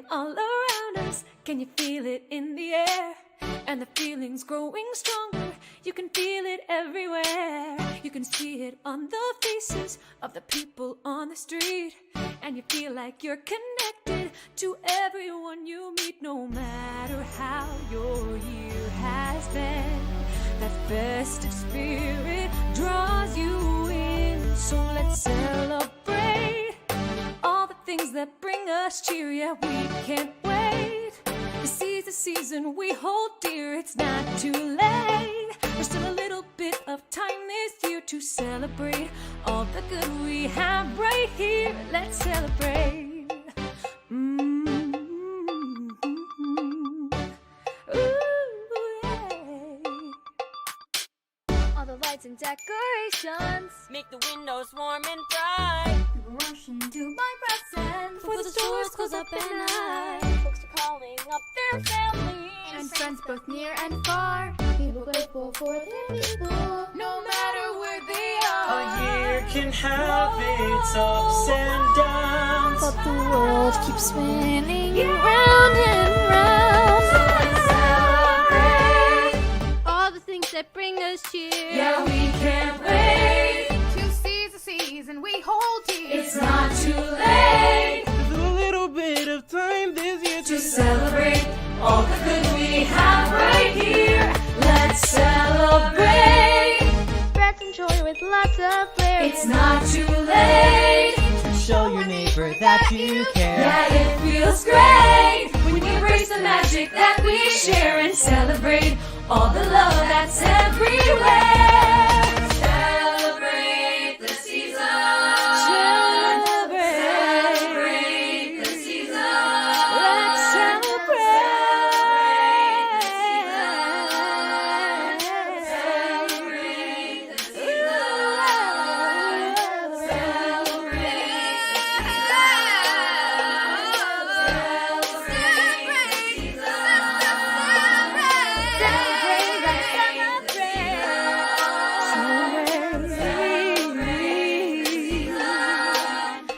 gathering all around us. Can you feel it in the air? And the feeling's growing stronger. You can feel it everywhere. You can see it on the faces of the people on the street. And you feel like you're connected to everyone you meet, no matter how your year has been. That festive spirit draws you in. So let's celebrate all the things that bring us cheer. Yeah, we can't wait. This is the season we hold dear. It's not too late. There's still a little bit of time this year to celebrate all the good we have right here. Let's celebrate. All the lights and decorations make the windows warm and bright. People rushing to buy presents before the stores close up at night. Folks are calling up their families And friends both near and far. People grateful for their people, no matter where they are. A year can have its ups and downs, But the world keeps spinning round and round. So let's celebrate all the things that bring us cheer. Yeah, we can't wait to seize the season we hold dear. It's not too late. there's a little bit of time this year To celebrate all the good we have right here. Let's celebrate. Spread some joy with lots of flair. It's not too late. show your neighbor that you care. Yeah, it feels great when we embrace the magic that we share and celebrate all the love that's everywhere. Celebrate the season. Celebrate the season. Let's celebrate the season. Celebrate the season. Celebrate.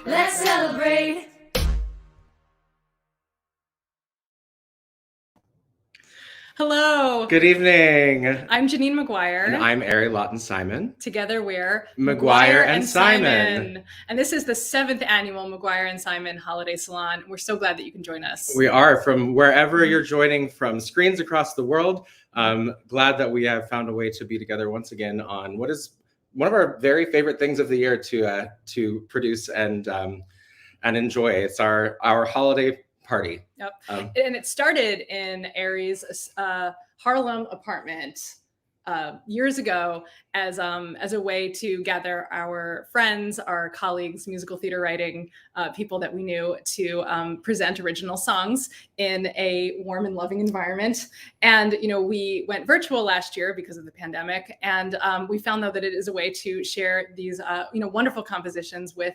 Let's celebrate. Hello, Good evening. I'm Janine McGuire. And I'm Arri Lawton Simon. Together we're McGuire and Simon. And this is the 7th annual McGuire and Simon Holiday Salon. We're so glad that you can join us. We are from wherever you're joining from screens across the world. Glad that we have found a way to be together once again on what is one of our very favorite things of the year to produce and enjoy. It's our holiday party. Yep. And it started in Arri's Harlem apartment years ago as a way to gather our friends, our colleagues, musical theater writing people that we knew to present original songs in a warm and loving environment. And we went virtual last year because of the pandemic, and we found though that it is a way to share these wonderful compositions with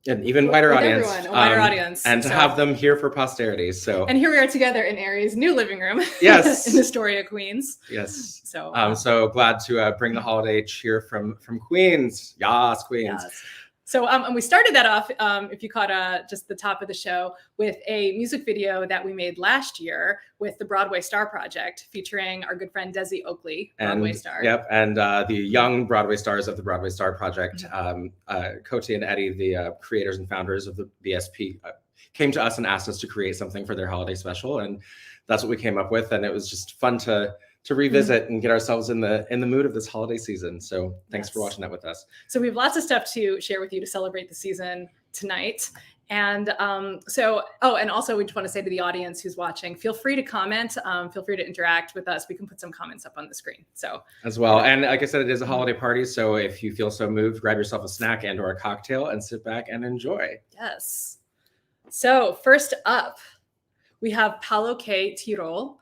An even wider audience. Everyone, a wider audience. And to have them here for posterity. And here we are together in Arri's new living room. Yes. in Astoria, Queens. Yes. So so glad to bring the holiday cheer from Queens. Yes, Queens. yes. So and we started that off, if you caught just the top of the show, with a music video that we made last year with the Broadway Star Project, featuring our good friend Desi Oakley, Broadway Star. Yep, and the young Broadway stars of the Broadway Star Project, Koti and Eddie, the creators and founders of the BSP, came to us and asked us to create something for their holiday special, and that's what we came up with. And it was just fun to revisit and get ourselves in the mood of this holiday season. So thanks for watching that with us. So we have lots of stuff to share with you to celebrate the season tonight. And and also we just want to say to the audience who's watching, feel free to comment, feel free to interact with us. We can put some comments up on the screen. So as well. And like I said, it is a holiday party. So if you feel so moved, grab yourself a snack and or a cocktail and sit back and enjoy. Yes. So first up, we have Paulo K Tiro.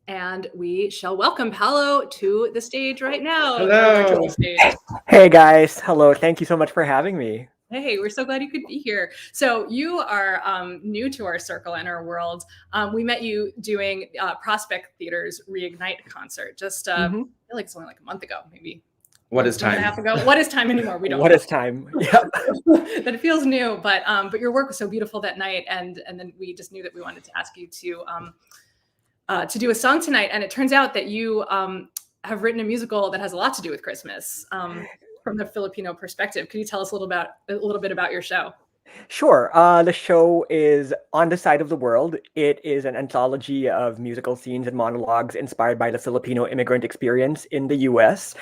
And we shall welcome Paulo to the stage right now. Hello. The virtual stage. Hey guys, hello. Thank you so much for having me. Hey, we're so glad you could be here. So you are new to our circle and our world. We met you doing Prospect Theater's Reignite concert just I feel like it's only like a month ago, maybe What is a month and a time? half ago. What is time anymore? We don't What know. is time? Yep. But it feels new. But your work was so beautiful that night, and then we just knew that we wanted to ask you to do a song tonight. And it turns out that you have written a musical that has a lot to do with Christmas from the Filipino perspective. Could you tell us a little bit about your show? Sure. The show is On the Side of the World. It is an anthology of musical scenes and monologues inspired by the Filipino immigrant experience in the US.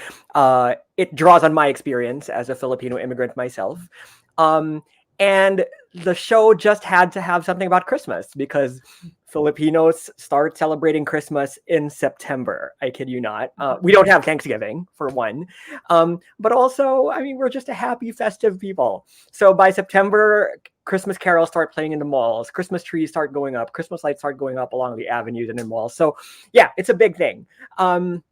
It draws on my experience as a Filipino immigrant myself. And the show just had to have something about Christmas because Filipinos start celebrating Christmas in September. I kid you not. We don't have Thanksgiving, for one. But also, I mean, we're just a happy, festive people. So by September, Christmas carols start playing in the malls. Christmas trees start going up. Christmas lights start going up along the avenues and in malls. So yeah, it's a big thing. And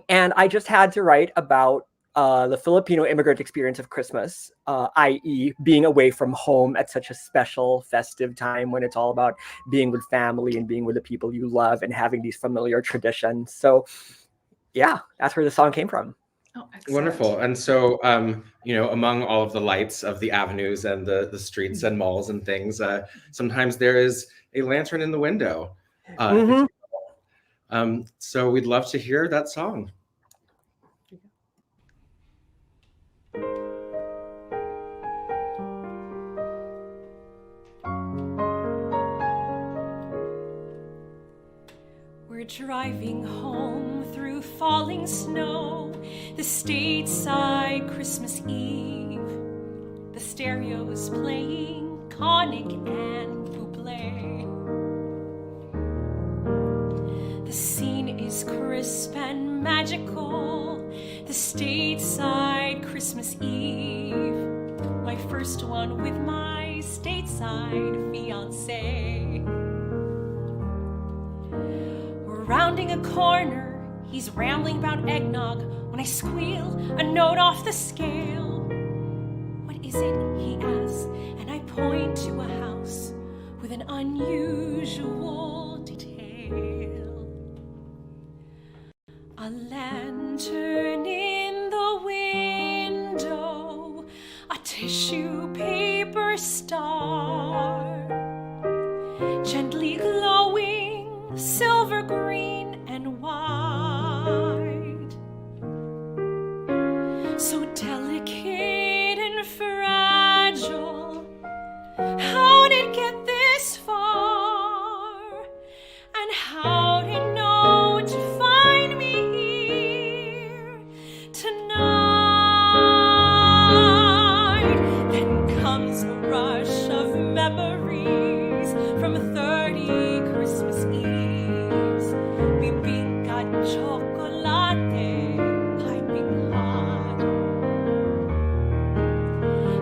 I just had to write about the Filipino immigrant experience of Christmas, i.e. being away from home at such a special festive time when it's all about being with family and being with the people you love and having these familiar traditions. So yeah, that's where the song came from. Oh, excellent. Wonderful. And so, among all of the lights of the avenues and the streets and malls and things, sometimes there is a lantern in the window. So we'd love to hear that song. We're driving home through falling snow, the stateside Christmas Eve. The stereo's playing Connick and Bublé. The scene is crisp and magical, the stateside Christmas Eve. My first one with my stateside fiancé. Rounding a corner, he's rambling about eggnog when I squeal a note off the scale. What is it, he asks, and I point to a house with an unusual detail. A lantern in the window, a tissue paper star, gently glowing, silver green and white, so delicate and fragile. How did it get this far? And how did it know to find me here tonight? Then comes a rush of memories from 30 Christmas Eves. Bibingka chocolate, piping hot.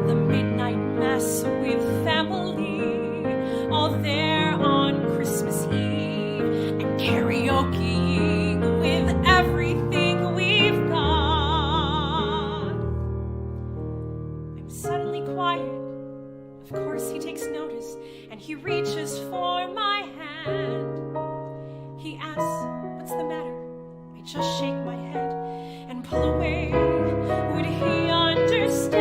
The midnight mass with family, all there on Christmas Eve, and karaoke with everything we've got. I'm suddenly quiet. Of course he takes notice, and he reaches for my hand. He asks, what's the matter? I just shake my head and pull away. Would he understand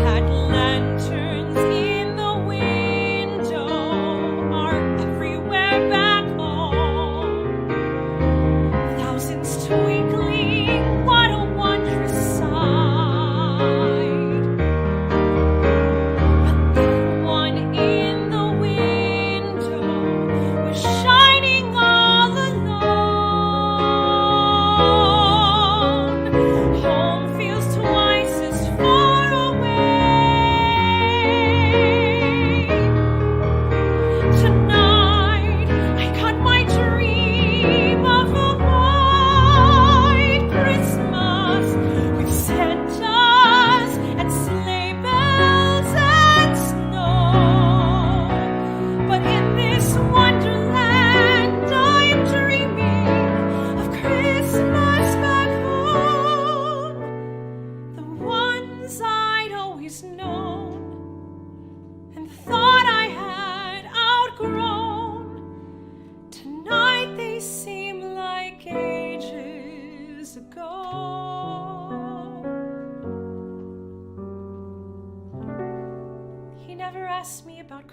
that lanterns in the window are everywhere back home? Thousands twinkling, what a wondrous sight. But the one in the window was shining all alone.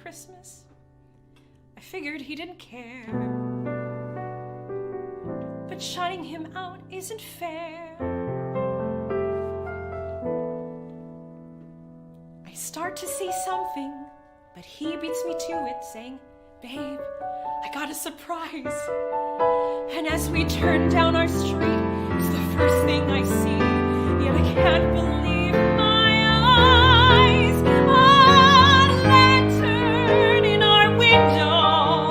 Christmas. I figured he didn't care. But shutting him out isn't fair. I start to see something, but he beats me to it, saying, "Babe, I got a surprise." And as we turn down our street, it's the first thing I see. Yet I can't believe my eyes. A lantern in our window.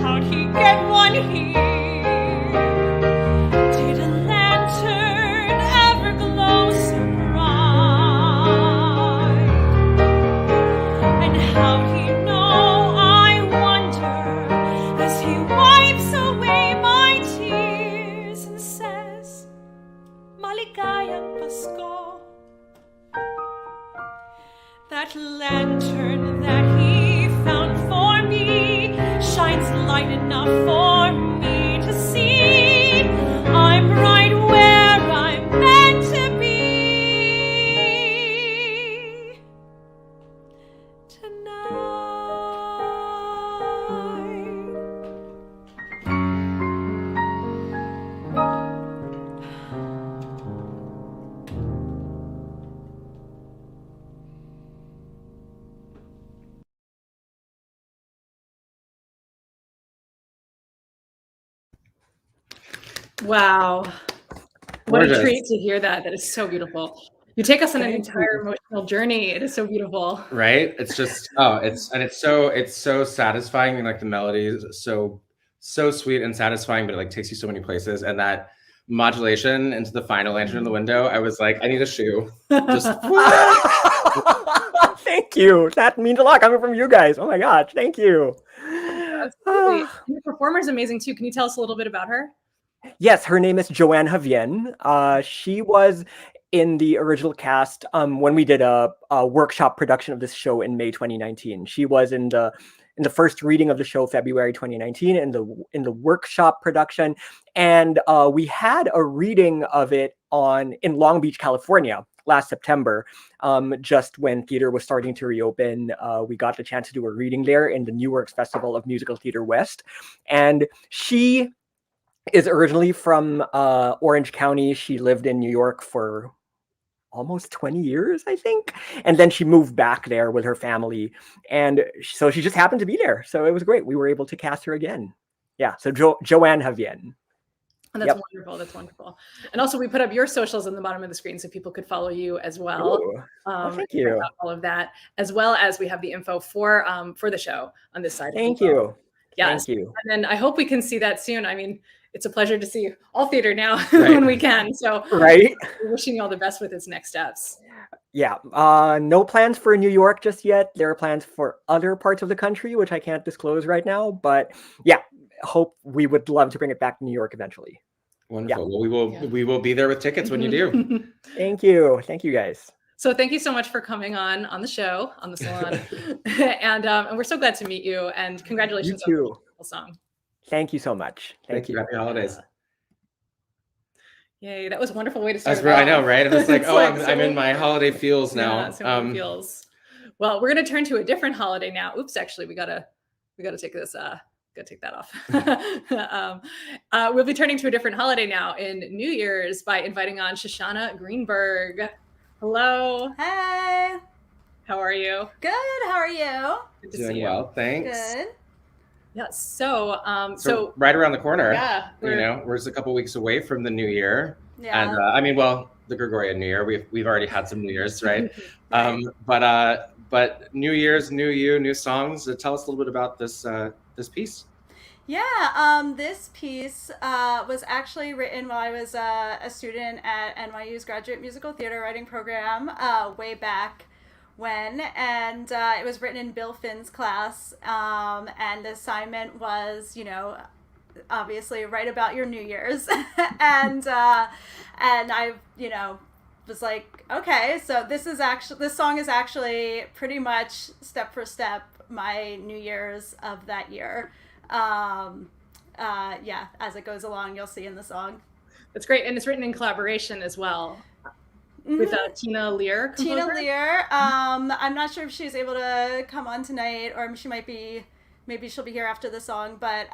How'd he get one here? Did a lantern ever glow so bright? And how'd he know, I wonder, as he wipes away my tears and says, "Maligayang Pasko." That lantern that he found for me shines light enough for me to see I'm right where I'm meant to be tonight. Wow. What a Gorgeous. treat to hear that. That is so beautiful. You take us on an Thank entire you. emotional journey. It is so beautiful. Right? It's just it's so satisfying, and like the melody is so sweet and satisfying, but it like takes you so many places. And that modulation into the final lantern in the window, I was like, I need a shoe. Just Thank you. That means a lot coming from you guys. Oh my gosh, thank you. Absolutely. And the performer is amazing too. Can you tell us a little bit about her? Yes, her name is Joanne Havian. She was in the original cast when we did a workshop production of this show in May 2019. She was in the first reading of the show February 2019, in the workshop production, and we had a reading of it in Long Beach, California last September. Just when theater was starting to reopen, we got the chance to do a reading there in the New Works Festival of Musical Theater West, and she is originally from Orange County. She lived in New York for almost 20 years, I think. And then she moved back there with her family. And so she just happened to be there. So it was great. We were able to cast her again. Yeah. So Joanne Havian. And that's wonderful. That's wonderful. And also we put up your socials on the bottom of the screen so people could follow you as well. Ooh. Well, thank you. All of that, as well as we have the info for the show on this side. Thank you. Yes. Thank you. And then I hope we can see that soon. I mean, it's a pleasure to see all theater now when we can. So Right. we're wishing you all the best with its next steps. Yeah. No plans for New York just yet. There are plans for other parts of the country, which I can't disclose right now. But yeah, we would love to bring it back to New York eventually. wonderful. Yeah. Well, we will be there with tickets when you do. Thank you. Thank you guys. So thank you so much for coming on the show, on the Salon. and we're so glad to meet you, and congratulations You on the too. wonderful song. Thank you so much. Thank you. Happy holidays. Yay, that was a wonderful way to start. That's right. I know, right? It was like, It's oh, like, I'm in my holiday feels now. Yeah, so many feels. Well, we're gonna turn to a different holiday now. Oops, actually, we gotta take this. Gotta take that off. We'll be turning to a different holiday now in New Year's by inviting on Shoshana Greenberg. Hello. Hey, How are you? good. How are you? Good to Doing see you. well, thanks. Good. Yeah. So, So right around the corner, yeah, we're just a couple weeks away from the new year. Yeah. And I mean, well, the Gregorian New Year. We've already had some New Years, right? But New Year's, new you, new songs. Tell us a little bit about this piece. Yeah. This piece was actually written while I was a student at NYU's Graduate Musical Theater Writing Program way back when, and it was written in Bill Finn's class. And the assignment was, obviously write about your New Year's, and I, was like, okay, so this song is actually pretty much step for step my New Year's of that year. As it goes along, you'll see in the song. That's great, and it's written in collaboration as well. with Tina Lear. Tina composer. Lear. I'm not sure if she's able to come on tonight, or she might be. Maybe she'll be here after the song. But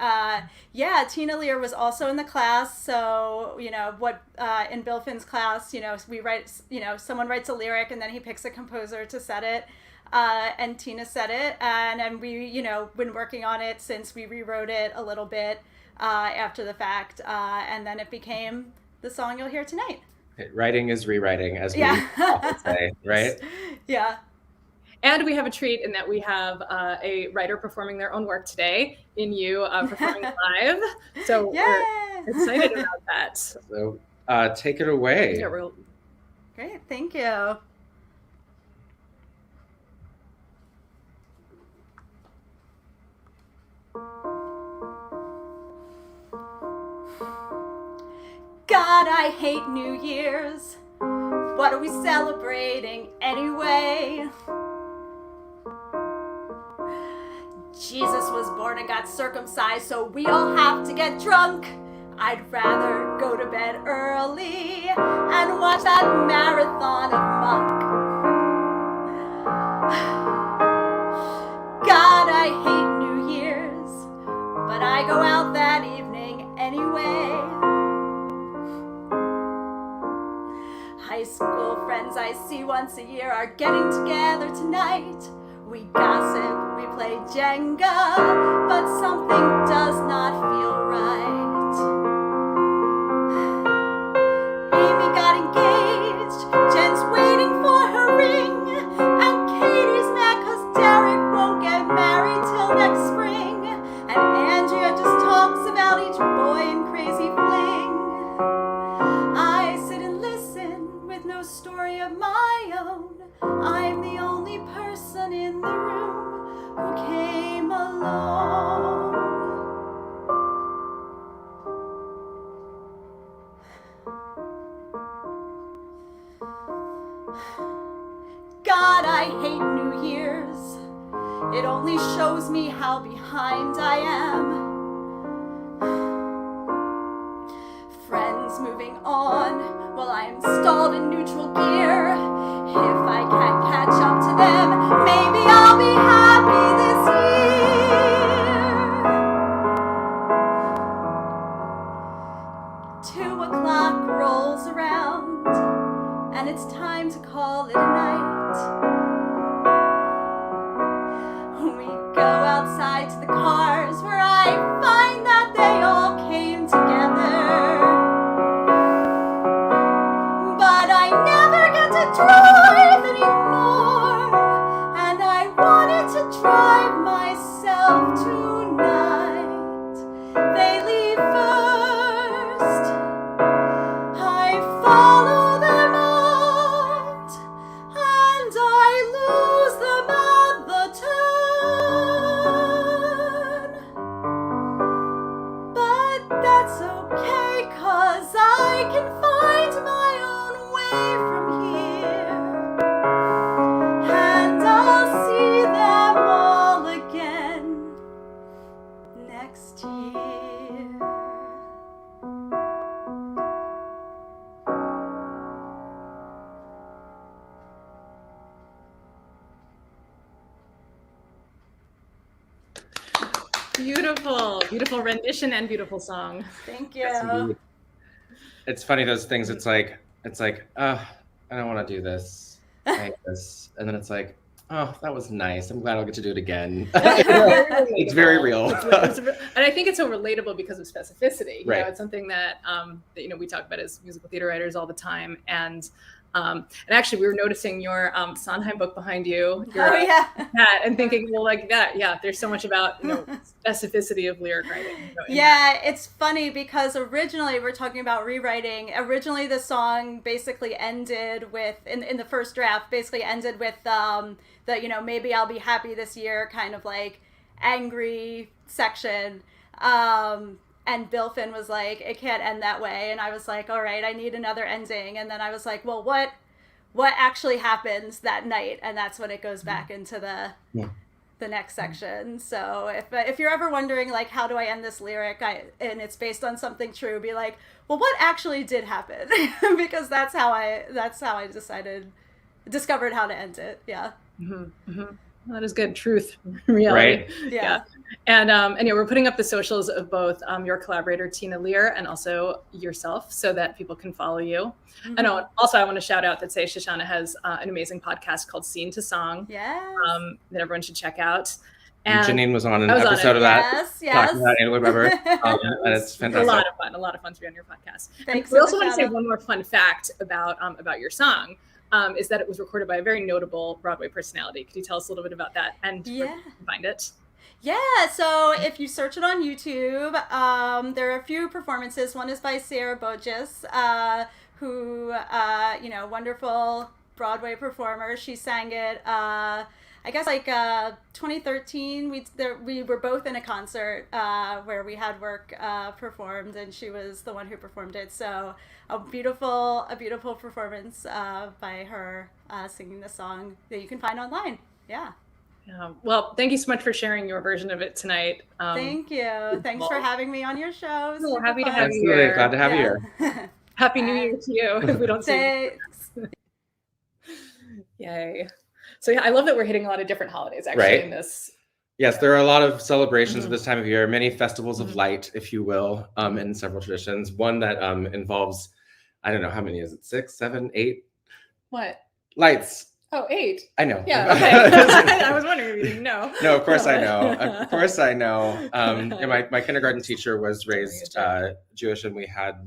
yeah, Tina Lear was also in the class. So what in Bill Finn's class, we write. Someone writes a lyric and then he picks a composer to set it. And Tina said it, and we, been working on it since we rewrote it a little bit after the fact, and then it became the song you'll hear tonight. Writing is rewriting, as we often say, right? Yeah. And we have a treat in that we have a writer performing their own work today in you performing live. So we're excited about that. So take it away. Yeah, Great, thank you. God, I hate New Year's. What are we celebrating anyway? Jesus was born and got circumcised, so we all have to get drunk. I'd rather go to bed early and watch that marathon of Monk. God, I hate New Year's, but I go out that evening anyway. High school friends I see once a year are getting together tonight. We gossip, we play Jenga, but something does not feel right. Amy got engaged, Jen's waiting for her ring, and Katie's mad 'cause Derek won't get married till next spring, and Andrea just talks about each boy and crazy fling. I sit and listen with no story of my own. I'm the only person in the room who came alone. God, I hate New Year's. It only shows me how behind I am. Friends moving on while I am stalled in neutral gear. If I can't catch up to them, maybe I'll be happy this year. 2 o'clock rolls around, and it's time to call it a night. We go outside to the cars, where I find that they all came together. But I never get to drive anymore, and I wanted to drive myself tonight. They leave first, I follow them out, and I lose them at the turn. But that's okay, 'cause I can find my own way from here, and I'll see them all again next year. Beautiful rendition and beautiful song. Thank Yes, you. indeed. It's funny, those things. It's like, I don't want to do this. I hate this. And then it's like, oh, that was nice. I'm glad I'll get to do it again. It's very real. And I think it's so relatable because of specificity. You know, Right. it's something that we talk about as musical theater writers all the time. And actually, we were noticing your Sondheim book behind you. Oh yeah. That, and thinking, well, like that, yeah. There's so much about specificity of lyric writing. In Yeah, it's funny because originally we're talking about rewriting. Originally, the song basically ended with in the first draft. Basically ended with the maybe I'll be happy this year kind of like angry section. And Bill Finn was like, it can't end that way. And I was like, all right, I need another ending. And then I was like, well, what actually happens that night? And that's when it goes back into the the next section. So if you're ever wondering, like, how do I end this lyric, and it's based on something true, be like, well, what actually did happen? Because that's how I discovered how to end it. Yeah. That is good. Truth, reality. Right. Yeah. And anyway, we're putting up the socials of both your collaborator, Tina Lear, and also yourself, so that people can follow you. And also, I want to shout out that Shoshana has an amazing podcast called Scene to Song that everyone should check out. And Janine was on an episode of that. Yes. Talking about Anna Weber. And it's fantastic. A lot of fun to be on your podcast. Thanks. We also want to say one more fun fact about your song. Is that it was recorded by a very notable Broadway personality. Could you tell us a little bit about that and where you can find it? Yeah, so if you search it on YouTube, there are a few performances. One is by Shira Averbuch, who, wonderful Broadway performer. She sang it, I guess, 2013. We were both in a concert where we had work performed, and she was the one who performed it. So a beautiful performance by her singing the song that you can find online. Yeah. Well, thank you so much for sharing your version of it tonight. Thank you. Thanks for having me on your show. Well, happy to have you Absolutely. here. Glad to have you here. Happy New Year to you if we don't see you. Yay. So I love that we're hitting a lot of different holidays actually in this. Yes, there are a lot of celebrations at this time of year, many festivals of light, if you will, in several traditions. One that involves, I don't know, how many is it? 6, 7, 8? What? Lights. Oh, 8. I know. Yeah, okay. I was wondering if you didn't know. No, of course I know. Of course I know. My kindergarten teacher was raised Jewish, and we had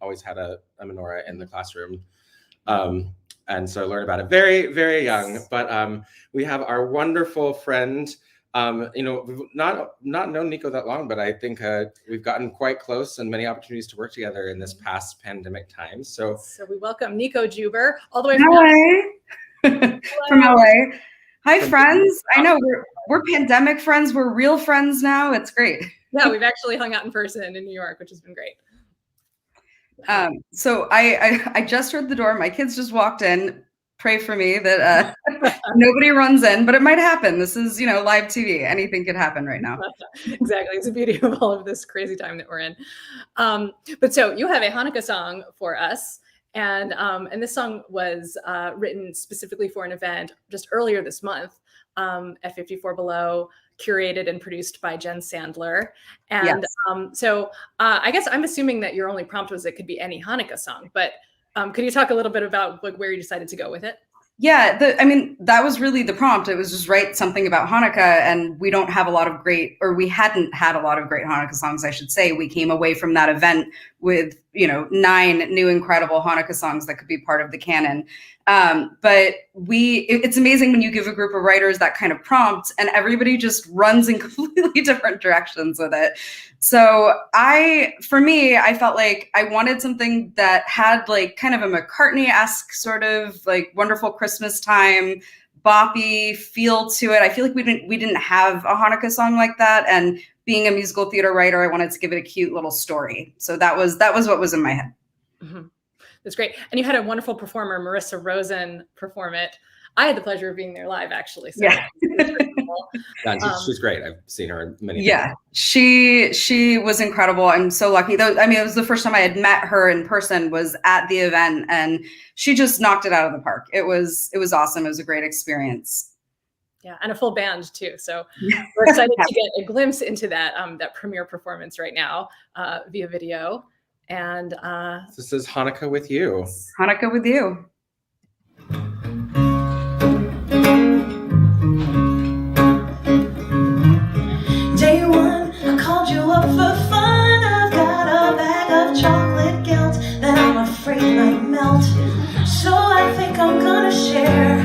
always had a menorah in the classroom. And so I learned about it very, very young. But we have our wonderful friend. We've not known Nico that long, but I think we've gotten quite close and many opportunities to work together in this past pandemic time. So we welcome Nico Juber all the way from LA. From LA. Hi, friends. I know we're pandemic friends. We're real friends now. It's great. Yeah, we've actually hung out in person in New York, which has been great. So I just heard the door. My kids just walked in. Pray for me that nobody runs in, but it might happen. This is, live TV. Anything could happen right now. Exactly. It's the beauty of all of this crazy time that we're in. But so you have a Hanukkah song for us. And this song was written specifically for an event just earlier this month at 54 Below, curated and produced by Jen Sandler. And so I guess I'm assuming that your only prompt was it could be any Hanukkah song, but could you talk a little bit about where you decided to go with it? Yeah, that was really the prompt. It was just write something about Hanukkah, and we don't have a lot of we hadn't had a lot of great Hanukkah songs, I should say. We came away from that event with, 9 new incredible Hanukkah songs that could be part of the canon. But it's amazing when you give a group of writers that kind of prompt and everybody just runs in completely different directions with it. So I felt like I wanted something that had like kind of a McCartney-esque sort of like wonderful Christmas time, boppy feel to it. I feel like we didn't have a Hanukkah song like that. And being a musical theater writer, I wanted to give it a cute little story. So that was what was in my head. Mm-hmm. That's great. And you had a wonderful performer, Marissa Rosen, perform it. I had the pleasure of being there live, actually. So yeah. She's great. I've seen her many times. Yeah, she was incredible. I'm so lucky. Though, it was the first time I had met her in person was at the event, and she just knocked it out of the park. It was awesome. It was a great experience. Yeah, and a full band too. So we're excited to get a glimpse into that premiere performance right now via video. And this is Hanukkah with you. Hanukkah with you. Day one, I called you up for fun. I've got a bag of chocolate guilt that I'm afraid might melt. So I think I'm gonna share.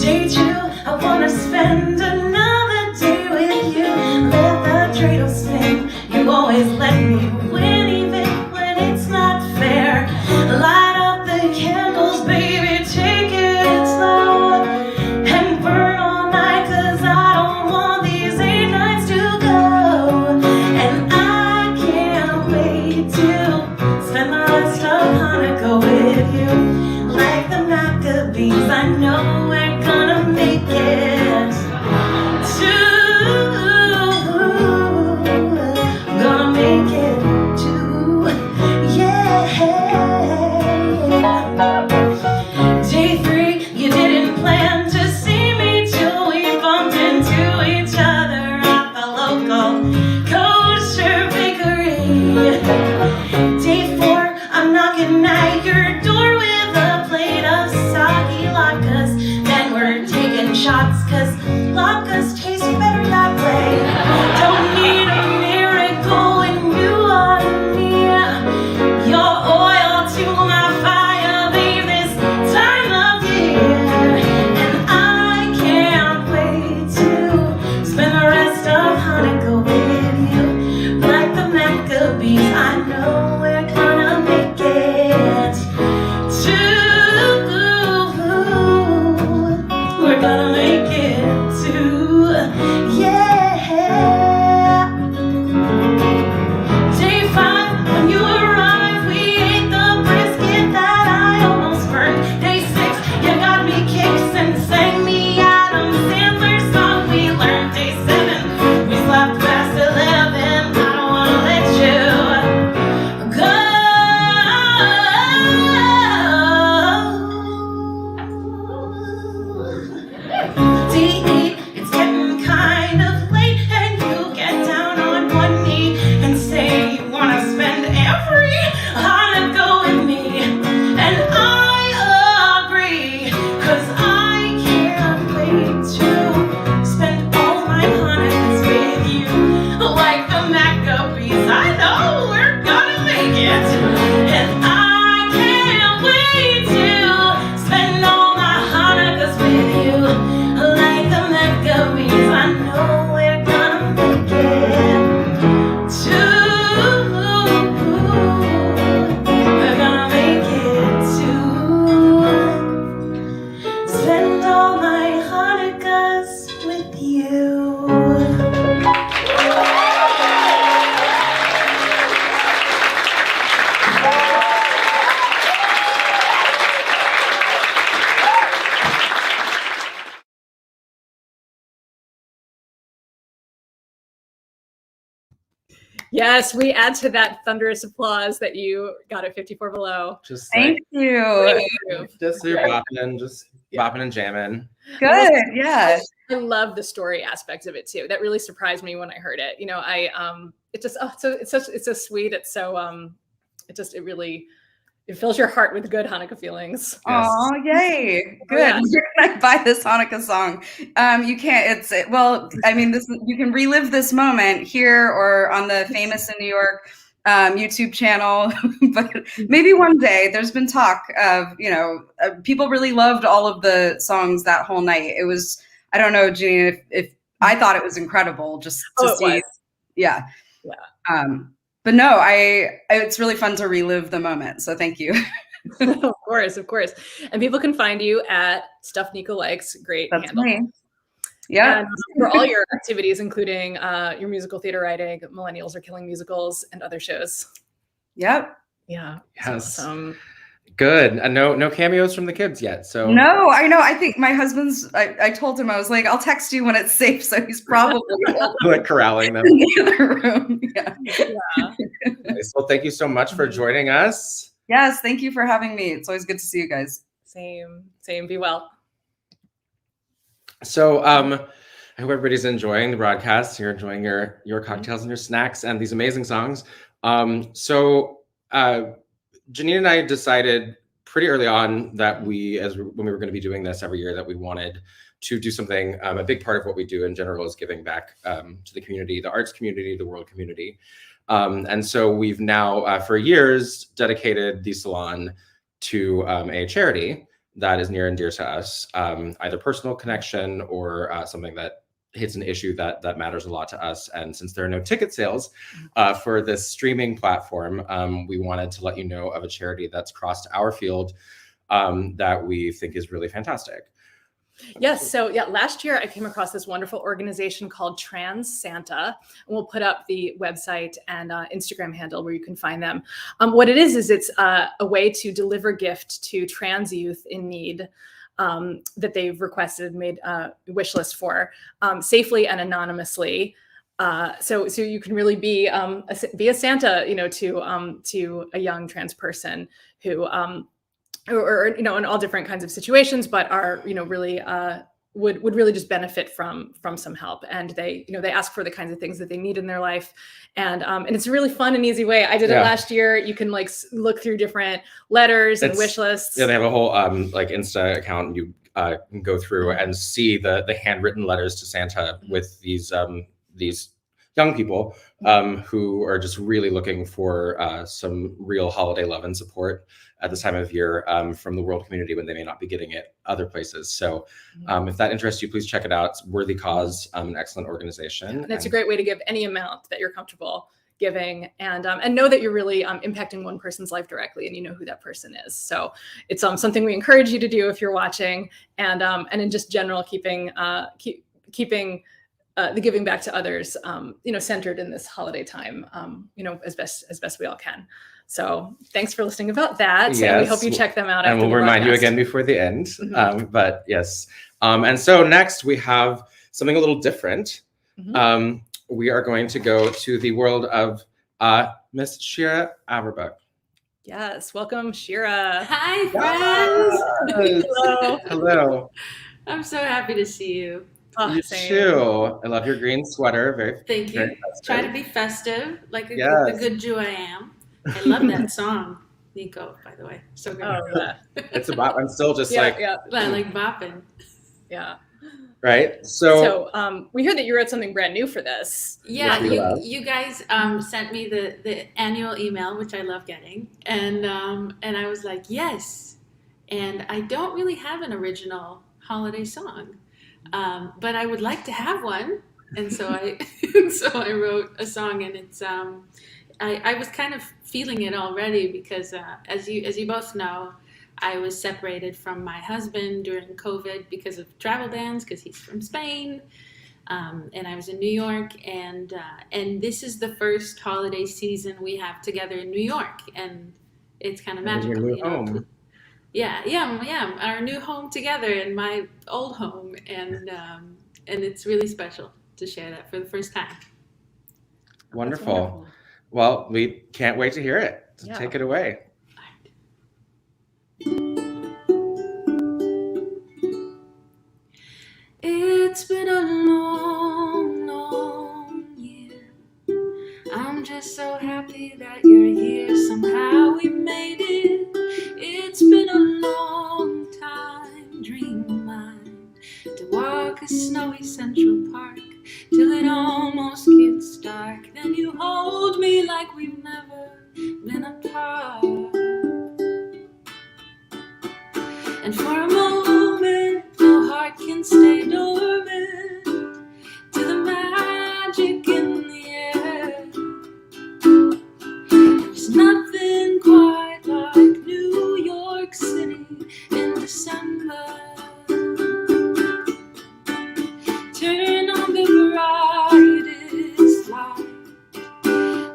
Day two, I wanna spend another day with you. Let the dreidel spin. You always let me win even when it's not fair. Light up the candles, baby, take it slow. And burn all night, 'cause I don't want these 8 nights to go. And I can't wait to spend the rest of Hanukkah with you. Like the Maccabees, I know we're gonna make it to bees. I know we're gonna make it to. We're gonna make it to. Yeah. Day 5, when you arrived, we ate the brisket that I almost burned. Day 6, you got me kicks and sang me Adam Sandler's song we learned. Day 7, we slept past 11. I don't wanna let you go. Day 8, it's getting kind of late, and you get down on one knee and say you wanna spend every Hanukkah with me. And I agree, 'cause I can't wait to spend all my Hanukkahs with you. Like the Maccabees, I know we're gonna make it. And I can't wait to spend all my Hanukkahs with you. Like the Maccabees, I know we're gonna make it too. We're gonna make it too. Spend all my Hanukkahs with you. Yes, we add to that thunderous applause that you got at 54 Below. Just Thank you. just you're bopping and jamming. Good. Yeah. I love the story aspect of it too. That really surprised me when I heard it. You know, it's so sweet. It's so it really fills your heart with good Hanukkah feelings. Oh, yay. Good. Yeah. Where can I buy this Hanukkah song? You can't, you can relive this moment here or on the Famous in New York YouTube channel, but maybe one day. There's been talk of, people really loved all of the songs that whole night. It was, I don't know, Janine, if I thought it was incredible just to see. Yeah. But no, it's really fun to relive the moment. So thank you. Of course. And people can find you at Stuff Nico Likes. Great That's handle. me. Yeah. And for all your activities, including your musical theater writing, Millennials Are Killing Musicals, and other shows. Yep. Yeah. Yes. Awesome. Good. And no cameos from the kids yet. So no, I know. I think my husband's. I told him, I was like, I'll text you when it's safe. So he's probably like corralling them in the other room. Yeah. Nice. Well, thank you so much for joining us. Yes, thank you for having me. It's always good to see you guys. Same. Be well. So I hope everybody's enjoying the broadcast. You're enjoying your cocktails and your snacks and these amazing songs. Janine and I decided pretty early on that when we were going to be doing this every year, that we wanted to do something. A big part of what we do in general is giving back to the community, the arts community, the world community. And so we've now, for years, dedicated the Salon to a charity that is near and dear to us, either personal connection or something that hits an issue that matters a lot to us. And since there are no ticket sales for this streaming platform, we wanted to let you know of a charity that's crossed our field that we think is really fantastic. Yes. So last year I came across this wonderful organization called Trans Santa, and we'll put up the website and Instagram handle where you can find them. What it is it's a way to deliver gift to trans youth in need that they've requested, made wish list for, safely and anonymously. So you can really be a Santa, to a young trans person who, or in all different kinds of situations, but are really would really just benefit from some help. And they ask for the kinds of things that they need in their life, and it's a really fun and easy way. I did it last year. You can look through different letters and wish lists. Yeah, they have a whole Insta account, and you can go through and see the handwritten letters to Santa with these young people who are just really looking for some real holiday love and support at this time of year from the world community when they may not be getting it other places. So if that interests you, please check it out. It's worthy cause, an excellent organization. And it's a great way to give any amount that you're comfortable giving, and know that you're really impacting one person's life directly, and you know who that person is. So it's something we encourage you to do if you're watching, and in just general keeping the giving back to others, centered in this holiday time, as best we all can. So thanks for listening about that. Yes. And we hope you check them out. And we'll remind you again before the end. Mm-hmm. But yes. And so next we have something a little different. Mm-hmm. We are going to go to the world of Miss Shira Averbuch. Yes. Welcome, Shira. Hi, friends. Yes. Hello. Hello. I'm so happy to see you. Oh, You same. too. I love your green sweater. Thank you. very festive. Try to be festive, like the Yes. good Jew I am. I love that song, Nico, by the way. So good. Oh, yeah. It's about, I'm still just Yeah. I like bopping. Yeah. right? So we heard that you wrote something brand new for this. Yeah, Which we love. you guys sent me the annual email, which I love getting, and I was like, yes. And I don't really have an original holiday song, but I would like to have one. And so I wrote a song, and it's I was kind of feeling it already because as you both know, I was separated from my husband during COVID because of travel bans, because he's from Spain, and I was in New York, and this is the first holiday season we have together in New York, and it's kind of magical. Your new home. Yeah, our new home together in my old home, and it's really special to share that for the first time. Wonderful. Well, we can't wait to hear it. So Yeah. take it away. It's been a long, long year. I'm just so happy that you're here. Somehow we made it. It's been a long time, dream of mine, to walk a snowy Central Park till it almost gets dark. Then you hold me like we've never been apart. And for a moment, no heart can stay dormant to the magic in the air. There's nothing quite like New York City in December. Turn on the brightest light.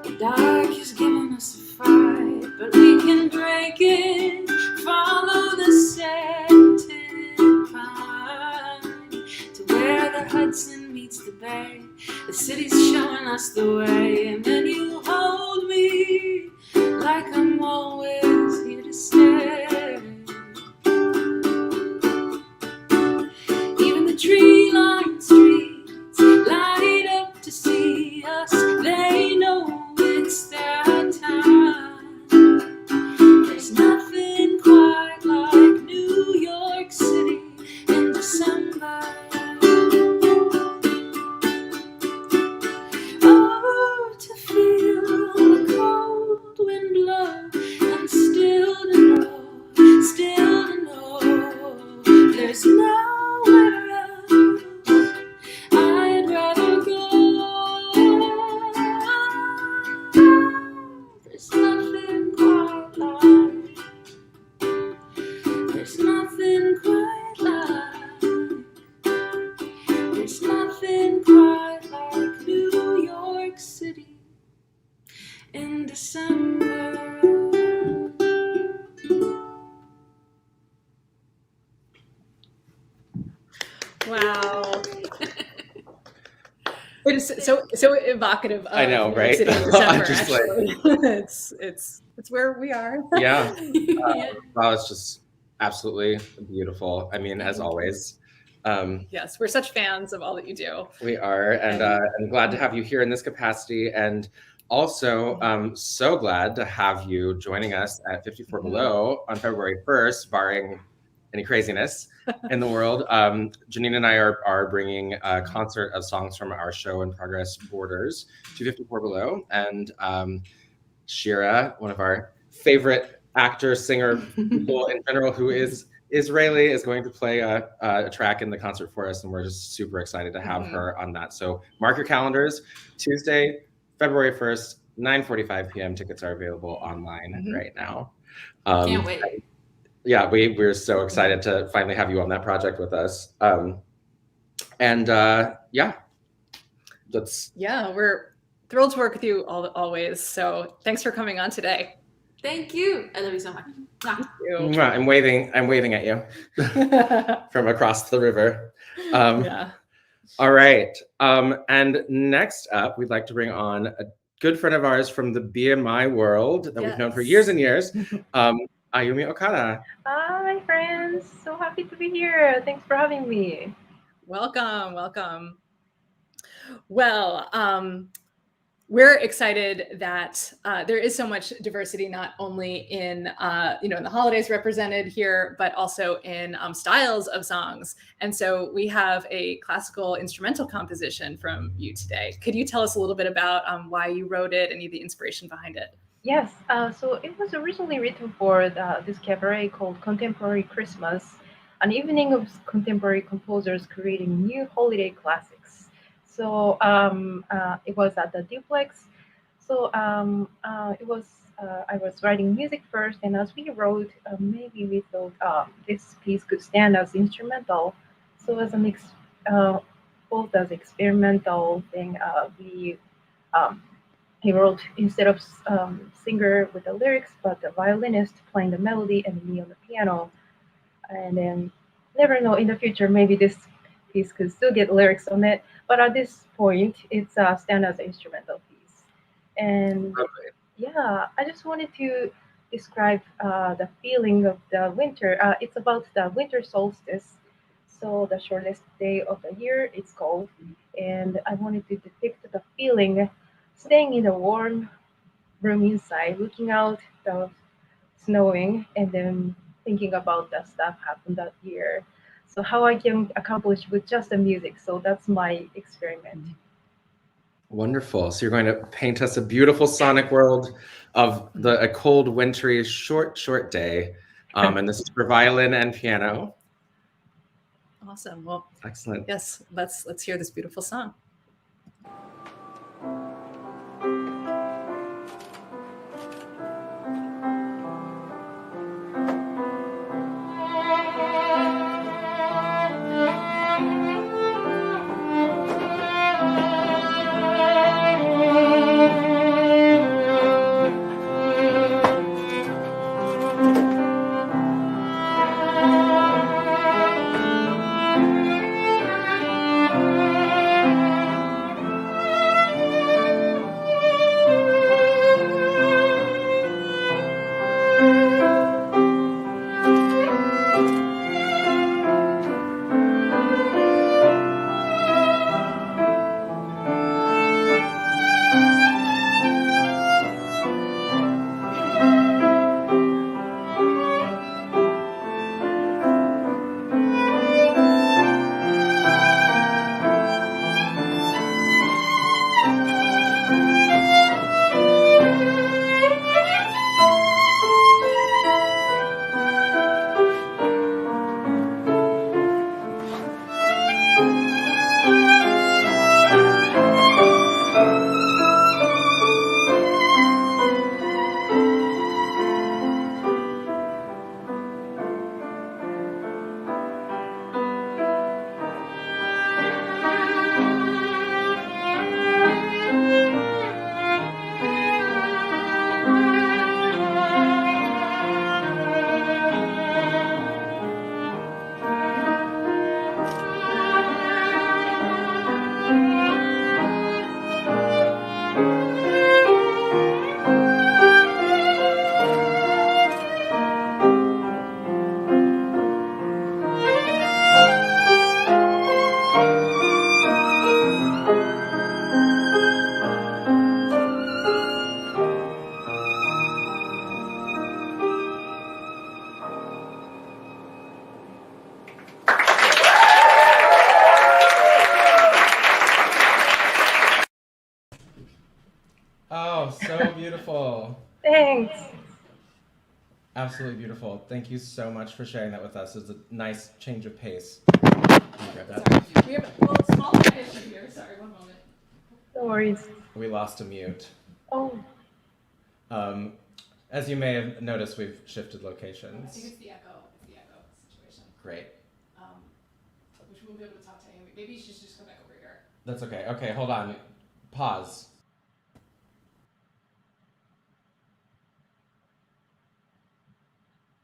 The dark is giving us a fight, but we can break it. Follow the scented pine to where the Hudson meets the bay. The city's showing us the way, and then you hold me like I'm always here to stay. Even the tree-lined streets light up to see us. They know it's their time. There's nothing quite like New York City in December. Oh, to feel the cold wind blow, and still to know there's nowhere else I'd rather go. There's nothing quite like, there's nothing quite like, there's nothing quite like New York City in December. Wow. It is so evocative of I know, New York right? City in I'm December, just like- actually. it's where we are. Yeah. Wow, it's just absolutely beautiful. I mean, as always. Yes, we're such fans of all that you do. We are, and I'm glad to have you here in this capacity, and also so glad to have you joining us at 54 Below on February 1st, barring any craziness in the world. Janine and I are bringing a concert of songs from our show in progress, Borders, to 54 Below, and Shira, one of our favorite actor, singer people in general, who is Israeli, is going to play a track in the concert for us, and we're just super excited to have her on that. So mark your calendars, Tuesday, February 1st, 9:45 p.m. Tickets are available online right now. Can't wait. Yeah, we're so excited to finally have you on that project with us. We're thrilled to work with you always. So thanks for coming on today. Thank you. I love you so much. Mwah. Mwah, I'm waving at you from across the river. All right. And next up, we'd like to bring on a good friend of ours from the BMI world that we've known for years and years, Ayumi Okada. Hi, friends. So happy to be here. Thanks for having me. Welcome. Well, we're excited that there is so much diversity, not only in in the holidays represented here, but also in styles of songs. And so we have a classical instrumental composition from you today. Could you tell us a little bit about why you wrote it, any of the inspiration behind it? Yes. So it was originally written for this cabaret called Contemporary Christmas, an evening of contemporary composers creating new holiday classics. So it was at the Duplex. So I was writing music first, and as we wrote, maybe we thought this piece could stand as instrumental. So as both as experimental thing, he wrote instead of singer with the lyrics, but the violinist playing the melody and me on the piano. And then never know, in the future, maybe this piece could still get lyrics on it. But at this point, it's stand as an instrumental piece. And I just wanted to describe the feeling of the winter. It's about the winter solstice. So the shortest day of the year, it's cold. And I wanted to depict the feeling staying in a warm room inside, looking out, the snowing, and then thinking about the stuff happened that year. So how I can accomplish with just the music. So that's my experiment. Wonderful. So you're going to paint us a beautiful sonic world of a cold, wintry, short day. And this is for violin and piano. Awesome. Well, excellent. Yes, let's hear this beautiful song. Oh, so beautiful. Thanks. Absolutely beautiful. Thank you so much for sharing that with us. It's a nice change of pace. Sorry, we have a small issue here. Sorry, one moment. No worries. We lost a mute. Oh, As you may have noticed, we've shifted I locations. think it's the echo situation, Great. which we'll be able to talk to Ayumi. Maybe you should just come back over here. That's okay. Okay, hold on. Pause.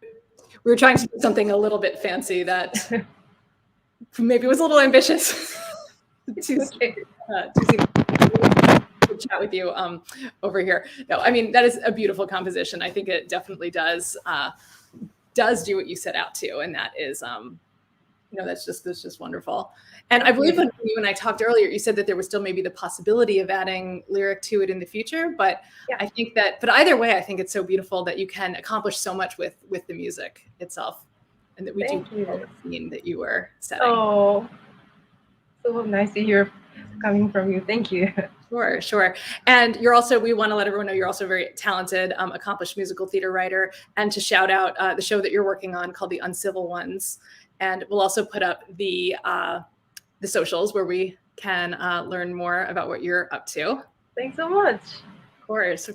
We were trying to do something a little bit fancy that maybe was a little ambitious to okay. chat with you over here. No, I mean, that is a beautiful composition. I think it definitely does do what you set out to, and that is that's just wonderful. And I believe when you and I talked earlier, you said that there was still maybe the possibility of adding lyric to it in the future, but Yeah. I think that, but either way, I think it's so beautiful that you can accomplish so much with the music itself, and that we Thank do you. the scene that you were setting. Oh, so nice to hear coming from you. Thank you. Sure. And you're also, we want to let everyone know you're also a very talented, accomplished musical theater writer, and to shout out the show that you're working on called The Uncivil Ones. And we'll also put up the socials where we can learn more about what you're up to. Thanks so much. Of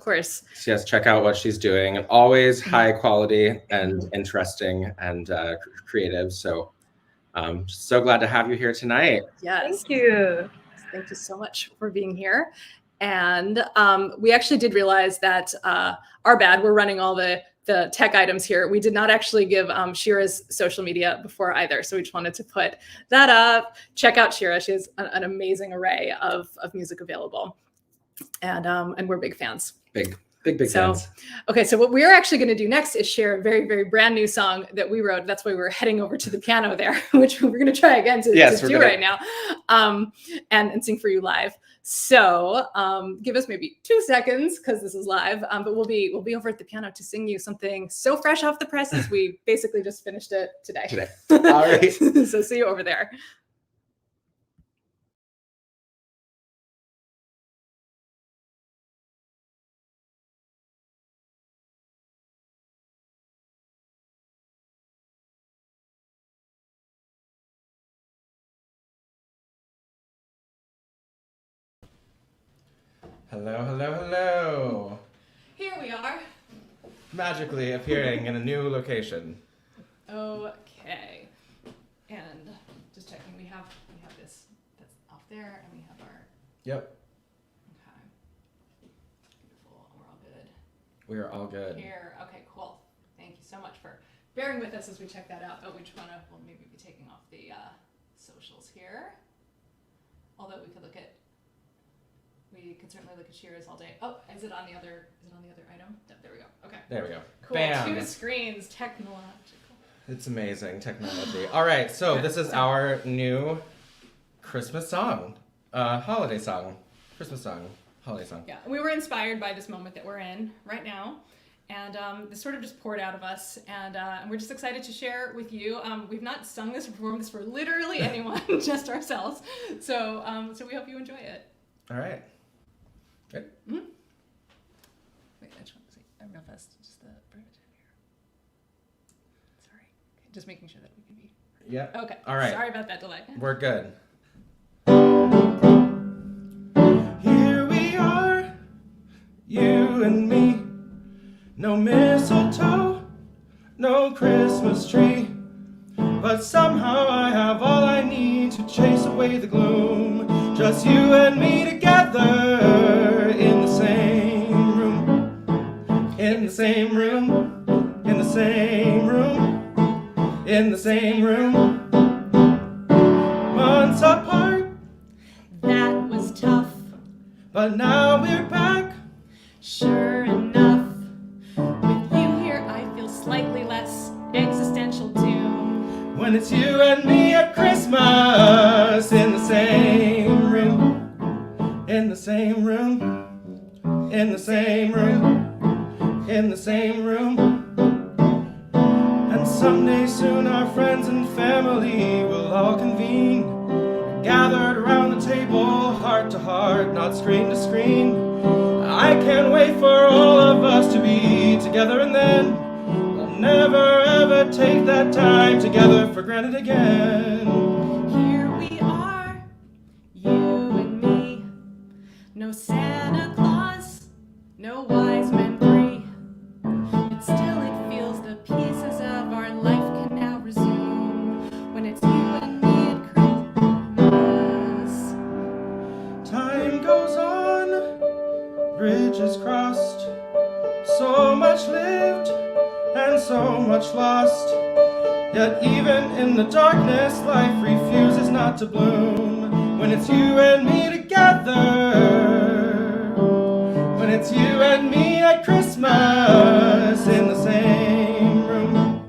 course. So yes, check out what she's doing. Always high quality and interesting and creative. So so glad to have you here tonight. Yes. Thank you. Thank you so much for being here. And we actually did realize that our bad, we're running all the tech items here. We did not actually give Shira's social media before either. So we just wanted to put that up. Check out Shira. She has an amazing array of music available. And we're big fans. Big So, fans. okay, so what we're actually going to do next is share a very, very brand new song that we wrote. That's why we're heading over to the piano there, which we're going to try again to do right now, and sing for you live. So give us maybe 2 seconds because this is live, but we'll be over at the piano to sing you something so fresh off the presses. We basically just finished it today. All right. So see you over there. Hello. Here we are. Magically appearing in a new location. Okay, and just checking. We have this that's off there, and we have our. Yep. Okay. Beautiful. We're all good. We are all good. Here. Okay. Cool. Thank you so much for bearing with us as we check that out. Oh, we just wanna. We'll maybe be taking off the socials here. Although we could look at. We could certainly look at Shira's all day. Oh, is it on the other item? No, there we go. Okay. There we go. Cool. Bam. 2 screens. Technological. It's amazing technology. All right, so this is our new Christmas song, holiday song, Christmas song, holiday song. Yeah, we were inspired by this moment that we're in right now, and this sort of just poured out of us, and we're just excited to share with you. We've not sung this or performed this for literally anyone, just ourselves. So we hope you enjoy it. All right. Good. Mm-hmm. Wait, I just want to see. I'm real fast. Just bring it in here. Sorry. Okay, just making sure that we can be. Yeah. Okay. All right. Sorry about that delay. We're good. Here we are, you and me. No mistletoe, no Christmas tree. But somehow I have all I need to chase away the gloom. Just you and me together in the same room. In the same room. In the same room. In the same room. Months apart. That was tough. But now we're back. Sure enough. With you here, I feel slightly less existential doom. When it's you and me at Christmas in the same room, in the same room, in the same room, in the same room. And someday soon our friends and family will all convene, gathered around the table, heart to heart, not screen to screen. I can't wait for all of us to be together, and then never ever take that time together for granted again. Here we are, you and me. No Santa Claus, lived and so much lost. Yet even in the darkness, life refuses not to bloom. When it's you and me together, when it's you and me at Christmas, in the same room,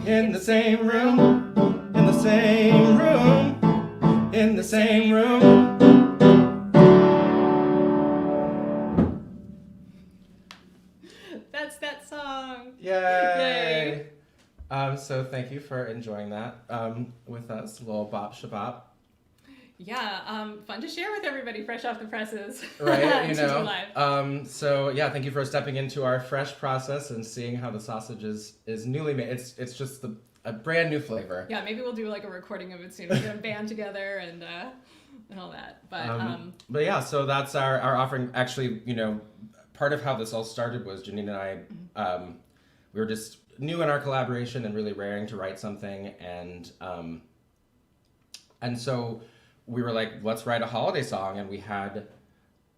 in the same room, in the same room, in the same room. That's that song. Yay! So thank you for enjoying that with us, little bop shabop. Yeah, fun to share with everybody fresh off the presses. Right, you To do know. live. So yeah, thank you for stepping into our fresh process and seeing how the sausage is newly made. It's just a brand new flavor. Yeah, maybe we'll do like a recording of it soon. We're gonna band together and all that. But yeah, so that's our offering. Actually, you know, part of how this all started was Janine and I, we were just new in our collaboration and really raring to write something, and so we were like, let's write a holiday song, and we had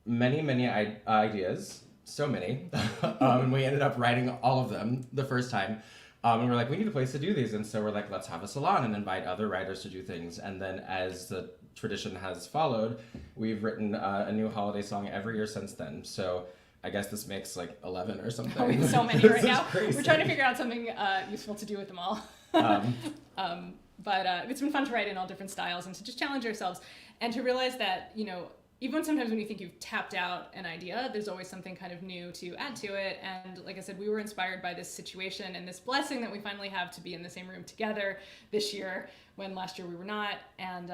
many ideas, so many, and we ended up writing all of them the first time. And we're like, we need a place to do these, and so we're like, let's have a salon and invite other writers to do things. And then as the tradition has followed, we've written a new holiday song every year since then. So I guess this makes like 11 or something. We have so many right now. Crazy. We're trying to figure out something useful to do with them all. But it's been fun to write in all different styles and to just challenge ourselves and to realize that, you know, even sometimes when you think you've tapped out an idea, there's always something kind of new to add to it. And like I said, we were inspired by this situation and this blessing that we finally have to be in the same room together this year, when last year we were not. And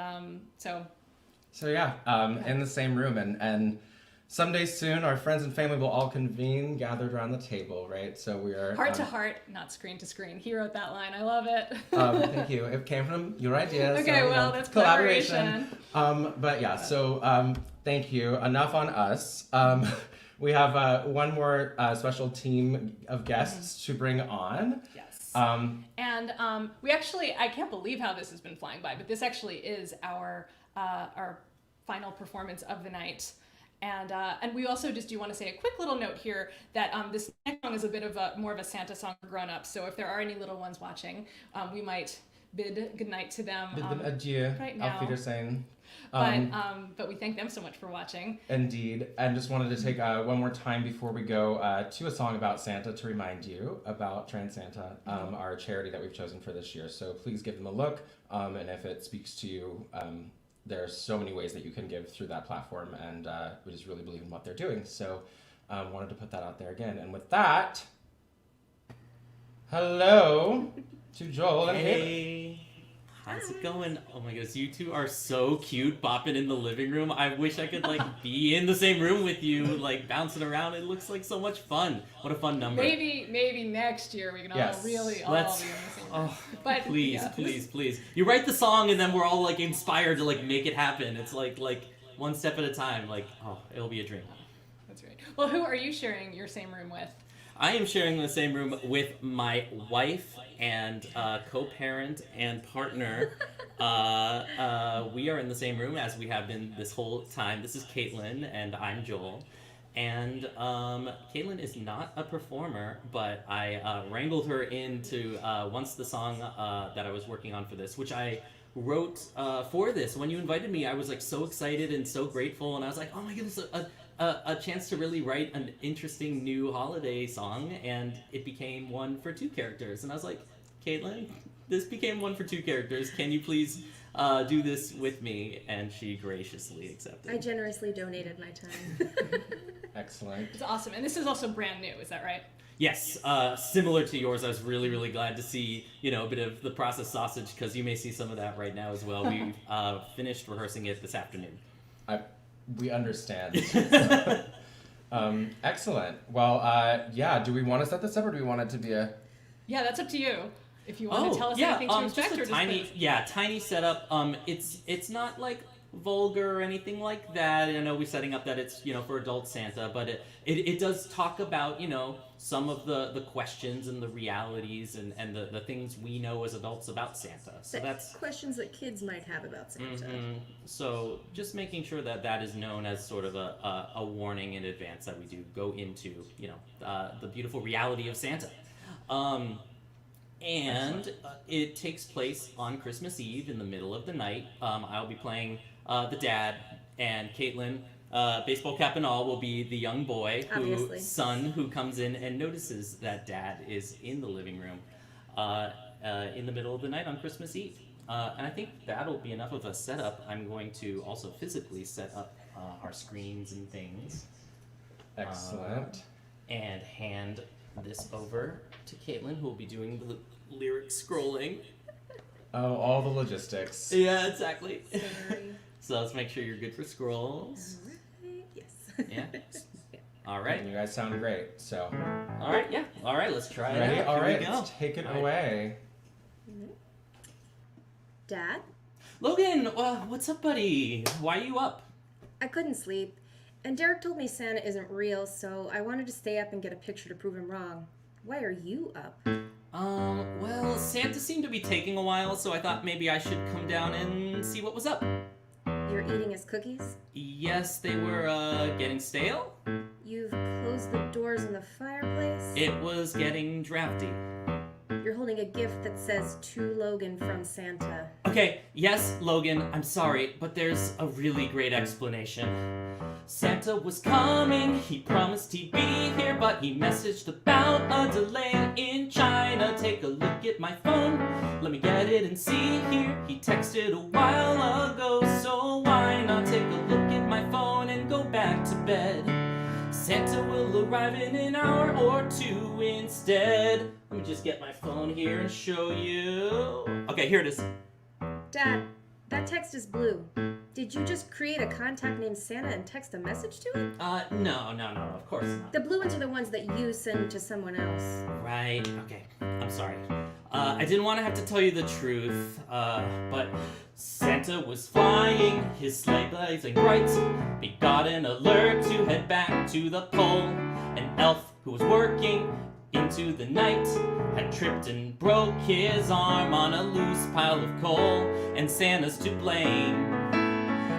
so yeah, in the same room, and someday soon, our friends and family will all convene, gathered around the table, right? So we are... Heart to heart, not screen to screen. He wrote that line. I love it. Thank you. It came from your idea. Okay, so, well, that's collaboration. But yeah, so thank you. Enough on us. We have one more special team of guests to bring on. Yes. And we actually, I can't believe how this has been flying by, but this actually is our final performance of the night. And we also just do want to say a quick little note here that this next song is a bit of more of a Santa song for grown-ups. So if there are any little ones watching, we might bid goodnight to them. Bid them adieu. Right now. Auf Wiedersehen. But we thank them so much for watching. Indeed. And just wanted to take one more time before we go to a song about Santa to remind you about Trans Santa, our charity that we've chosen for this year. So please give them a look. And if it speaks to you, there are so many ways that you can give through that platform, and we just really believe in what they're doing. So wanted to put that out there again. And with that, hello to Joel and Hey. How's it going? Oh my goodness, you two are so cute, bopping in the living room. I wish I could be in the same room with you, bouncing around. It looks like so much fun. What a fun number. Maybe next year we can all really all be in the same room. Oh, but please. You write the song and then we're all inspired to make it happen. It's like one step at a time. It'll be a dream. That's right. Well, who are you sharing your same room with? I am sharing the same room with my wife and co-parent and partner. We are in the same room as we have been this whole time. This is Caitlin, and I'm Joel. And Caitlin is not a performer, but I wrangled her into once the song that I was working on for this, which I wrote for this. When you invited me, I was so excited and so grateful, and I was like, oh my goodness, a chance to really write an interesting new holiday song, and it became one for two characters. And I was like, Caitlin, this became one for two characters. Can you please do this with me? And she graciously accepted. I generously donated my time. Excellent. It's awesome. And this is also brand new, is that right? Yes, similar to yours. I was really glad to see, a bit of the processed sausage, because you may see some of that right now as well. We finished rehearsing it this afternoon. We understand. Excellent. Well, do we want to set this up, or do we want it to be a... Yeah, that's up to you. If you want to tell us anything to expect, just a tiny setup. It's not vulgar or anything like that. I know we're setting up that it's, for adult Santa, but it does talk about, some of the questions and the realities and the things we know as adults about Santa. So that's questions that kids might have about Santa. So just making sure that is known as sort of a warning in advance that we do go into, the beautiful reality of Santa. And it takes place on Christmas Eve in the middle of the night. I'll be playing the dad, and Caitlin, baseball cap and all, will be the young boy, son who comes in and notices that dad is in the living room in the middle of the night on Christmas Eve. And I think that'll be enough of a setup. I'm going to also physically set up our screens and things. Excellent. And hand this over to Caitlin, who will be doing the lyric scrolling. Oh, all the logistics. Yeah, exactly. Sorry. So let's make sure you're good for scrolls. Alright, yes. Yeah. All right. And you guys sound great. So. All right. Yeah. All right. Let's try Ready? it out. All Here right. we go. Let's take it away. Dad? Logan, what's up, buddy? Why are you up? I couldn't sleep. And Derek told me Santa isn't real, so I wanted to stay up and get a picture to prove him wrong. Why are you up? Well, Santa seemed to be taking a while, so I thought maybe I should come down and see what was up. You're eating his cookies? Yes, they were, getting stale. You've closed the doors in the fireplace? It was getting drafty. You're holding a gift that says, "To Logan from Santa." Okay, yes, Logan, I'm sorry, but there's a really great explanation. Santa was coming, he promised he'd be here, but he messaged about a delay in China. Take a look at my phone, let me get it and see here. He texted a while ago, so why not take a look at my phone and go back to bed? Santa will arrive in an hour or two instead. Let me just get my phone here and show you. Okay, here it is. Dad, that text is blue. Did you just create a contact named Santa and text a message to it? No, of course not. The blue ones are the ones that you send to someone else. Right, okay, I'm sorry. I didn't want to have to tell you the truth, but Santa was flying, his sleigh blazing bright. We got an alert to head back to the pole. An elf who was working into the night had tripped and broke his arm on a loose pile of coal, and Santa's to blame.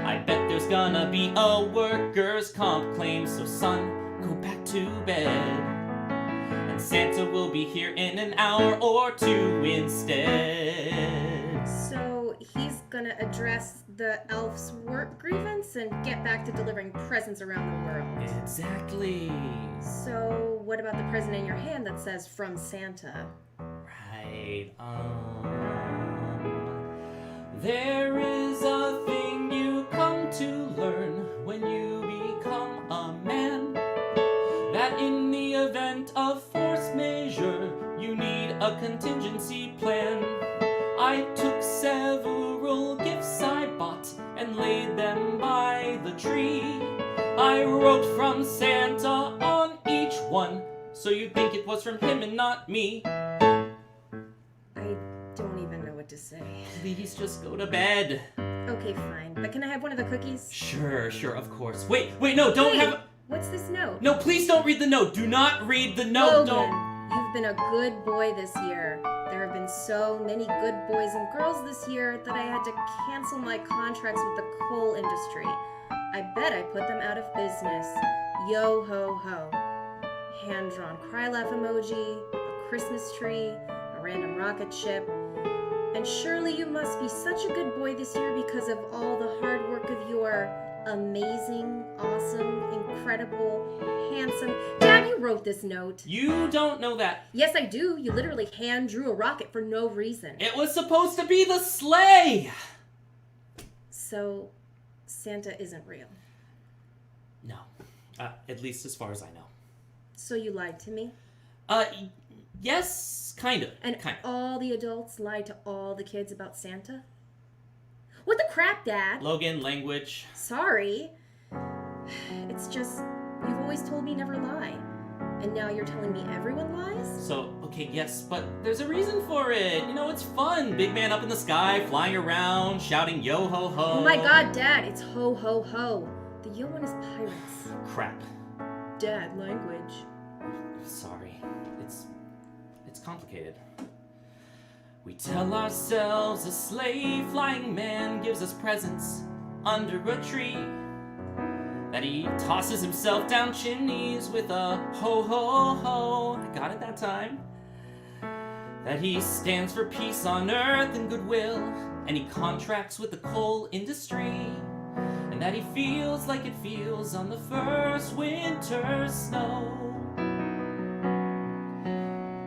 I bet there's gonna be a workers' comp claim, so son, go back to bed. And Santa will be here in an hour or two instead. So he's gonna address the elf's work grievance and get back to delivering presents around the world. Exactly. So what about the present in your hand that says "From Santa"? Right, there is a thing you come to learn when you become a man, that in the event of force majeure, you need a contingency plan. I took several gifts I bought and laid them by the tree. I wrote "From Santa" on each one, so you'd think it was from him and not me. I don't even know what to say. Please just go to bed. Okay, fine. But can I have one of the cookies? Sure, of course. Wait, no, don't have... What's this note? No, please don't read the note. Do not read the note. Logan, you've been a good boy this year. There have been so many good boys and girls this year that I had to cancel my contracts with the coal industry. I bet I put them out of business. Yo ho ho. Hand-drawn cry laugh emoji, a Christmas tree, a random rocket ship. And surely you must be such a good boy this year because of all the hard work of your amazing, awesome, incredible, handsome... Dad, you wrote this note. You don't know that. Yes, I do. You literally hand drew a rocket for no reason. It was supposed to be the sleigh. So, Santa isn't real. No. At least as far as I know. So you lied to me? Yes, kind of. And all the adults lied to all the kids about Santa? What the crap, Dad? Logan, language. Sorry. It's just, you've always told me never lie. And now you're telling me everyone lies? So, okay, yes, but there's a reason for it. You know, it's fun. Big man up in the sky, flying around, shouting yo ho ho. Oh my god, Dad, it's ho ho ho. The yo one is pirates. Crap. Dad, language. Sorry. It's complicated. We tell ourselves a slave flying man gives us presents under a tree. That he tosses himself down chimneys with a ho ho ho. I got it that time. That he stands for peace on earth and goodwill, and he contracts with the coal industry. And that he feels like it feels on the first winter snow.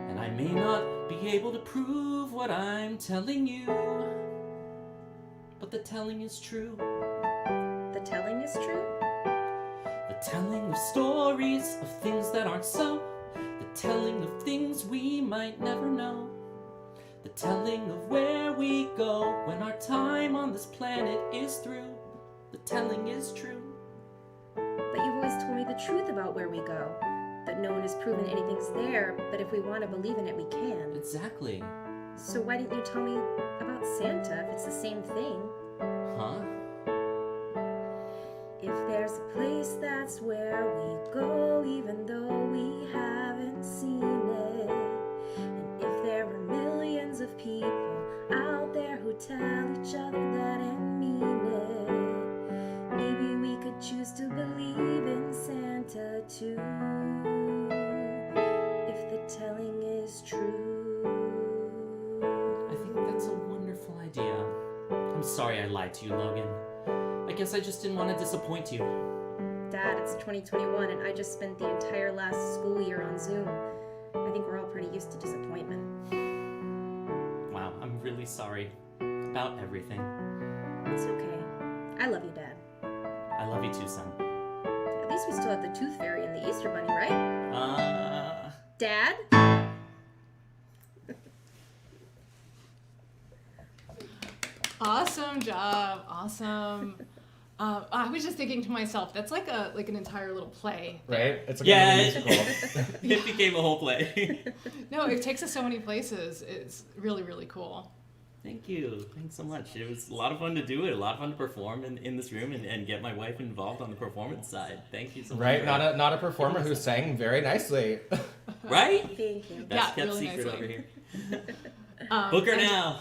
And I may not be able to prove what I'm telling you, but the telling is true. The telling is true? The telling of stories of things that aren't so. The telling of things we might never know. The telling of where we go when our time on this planet is through. The telling is true. But you've always told me the truth about where we go. That no one has proven anything's there, but if we want to believe in it, we can. Exactly. So why didn't you tell me about Santa if it's the same thing? Huh? If there's a place, that's where we go, even though we haven't seen it. And if there are millions of people out there who tell each other that and mean it, maybe we could choose to believe in Santa too, if the telling is true. I think that's a wonderful idea. I'm sorry I lied to you, Logan. I guess I just didn't want to disappoint you. Dad, it's 2021 and I just spent the entire last school year on Zoom. I think we're all pretty used to disappointment. Wow, I'm really sorry about everything. It's okay. I love you, Dad. I love you too, son. At least we still have the Tooth Fairy and the Easter Bunny, right? Dad? Awesome job. Awesome. I was just thinking to myself, that's like an entire little play. Right? It's like yeah, a musical. It became a whole play. No, it takes us so many places. It's really, really cool. Thank you. Thanks so much. It was a lot of fun to do it. A lot of fun to perform in this room and get my wife involved on the performance side. Thank you so much. Right? Not a performer who sang very nicely. Right? Thank you. Best kept really secret nicely. over here. Book her now.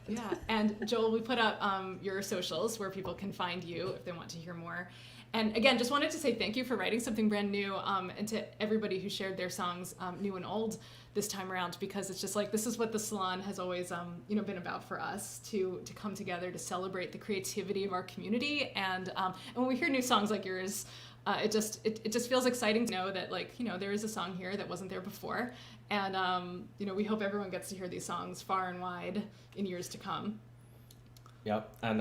Yeah, and Joel, we put up your socials where people can find you if they want to hear more. And again, just wanted to say thank you for writing something brand new, and to everybody who shared their songs, new and old, this time around, because it's just like, this is what the Salon has always been about for us, to come together to celebrate the creativity of our community. And when we hear new songs like yours, it just feels exciting to know that, like, there is a song here that wasn't there before. And we hope everyone gets to hear these songs far and wide in years to come. Yep, and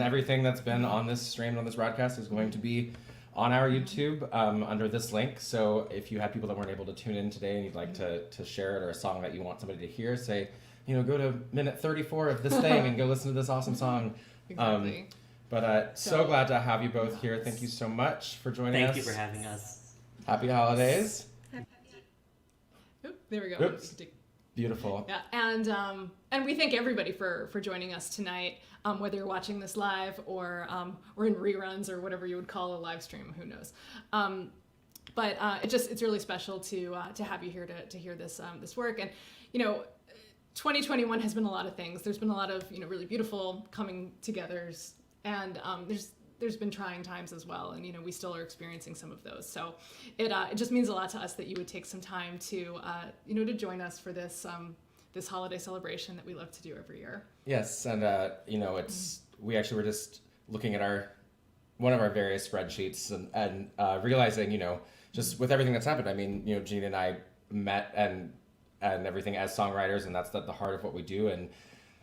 everything that's been on this stream, on this broadcast, is going to be on our YouTube under this link. So if you had people that weren't able to tune in today and you'd like to share it, or a song that you want somebody to hear, say, go to minute 34 of this thing and go listen to this awesome song. Exactly. But so glad to have you both here. Thank you so much for joining us. Thank you for having us. Happy holidays. Oop, there we go. Oops. Beautiful. Yeah, and we thank everybody for joining us tonight, whether you're watching this live or in reruns or whatever you would call a live stream. Who knows? But it's really special to have you here to hear this work. And 2021 has been a lot of things. There's been a lot of really beautiful coming togethers, and there's been trying times as well, and we still are experiencing some of those. So it just means a lot to us that you would take some time to to join us for this holiday celebration that we love to do every year. Yes, and we actually were just looking at one of our various spreadsheets and realizing just with everything that's happened. I mean, Janine and I met and everything as songwriters, and that's the heart of what we do.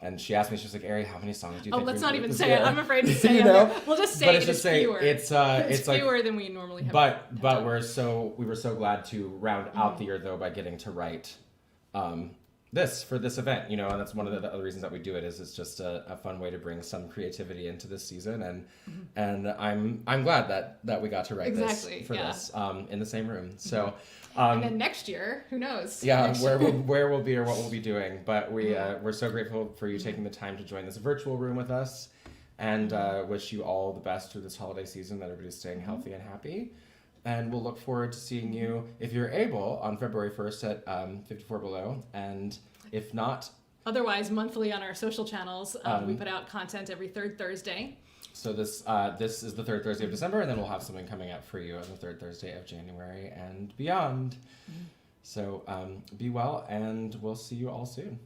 And she asked me, she's like, Arri, how many songs do you think let's we not wrote even this say year? it. I'm afraid to say it. We'll just say it's fewer. It's fewer than we normally have. But we were so glad to round out the year, though, by getting to write for this event, you know, and that's one of the other reasons that we do it is it's just a fun way to bring some creativity into this season, and I'm glad that we got to write this in the same room. So and then next year, who knows? Yeah, where we'll be or what we'll be doing, but we're so grateful for you taking the time to join this virtual room with us, and wish you all the best through this holiday season, that everybody's staying healthy and happy. And we'll look forward to seeing you, if you're able, on February 1st at 54 Below. And if not... Otherwise, monthly on our social channels. We put out content every third Thursday. So this is the third Thursday of December, and then we'll have something coming out for you on the third Thursday of January and beyond. So be well, and we'll see you all soon.